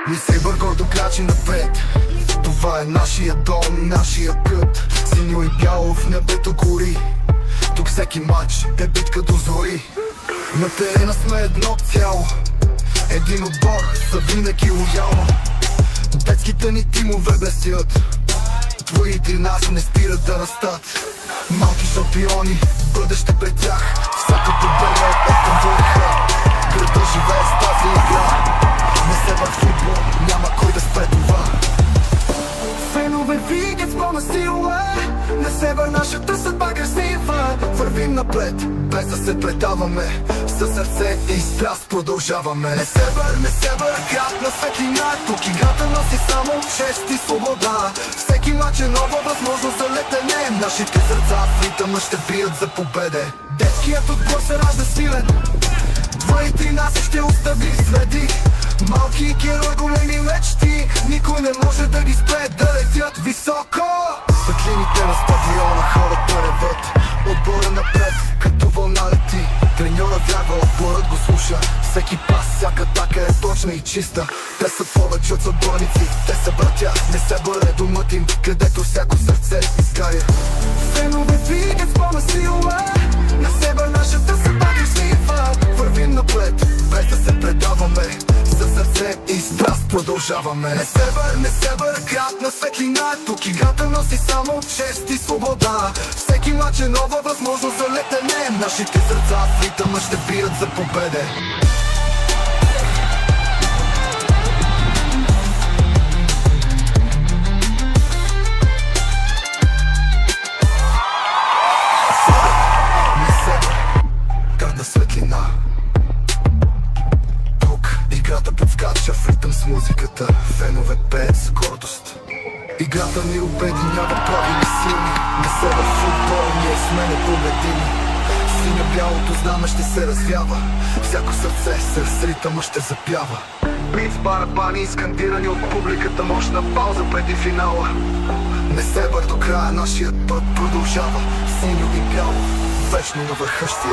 Не се гордо крачи напред. Това е нашия дом, нашия път. Синьо и бяло в небето гори. Тук всеки матч е битка до зори. На терена сме едно цяло, един отбор са винаги лоялно. Детските ни тимове блестят, твоите нас не спират да растат. Малки шампиони, бъдеще пред тях. Всяка победа е към върха. Града живее с тази игра. Не се вър футбол, няма кой да спре това. Фенове видят с пълна сила. Не се вър нашата съдба красива. Вървим напред, без да се предаваме. Със сърце и страст продължаваме. Не се вър, град на светлина. Тук играта носи само чест и свобода. Всеки мач е нова възможност за летене. Нашите сърца в ритъма ще бият за победе. Детският отбор се ражда силен. 2-13 ще остави следи. Малки герои, големи мечти. Никой не може да ги спре да летят високо. Светлините на стадиона, хората реват. Отбора напред, като вълна лети. Треньора вярва, отборът го слуша. Всеки пас, всяка атака е точна и чиста. Те са повече от съборници, те са братя. Не се бъде домът им, където всяко сърце изгаря. Фенове видят с пълна сила. На себе нашата съдба красива. Вървим напред, без да се предаваме. Със сърце и страст продължаваме. Не се вър, град на светлина. Тук играта носи само чест и свобода. Всеки мач е нова възможност за летене. Нашите сърца в ритъма ще бият за победе. Светлина. Тук играта подскача в ритъм с музиката. Фенове пеят с гордост. Играта ни обединява, прави ни силни. Не се вър футбол, ние сме непобедими. Синя-бялото знаме ще се развява. Всяко сърце с ритъма ще запява. Бит с барабани, изкандирани от публиката. Мощна пауза преди финала. Не се вър, до края нашият път продължава. Синьо и бяло, вечно на върха ще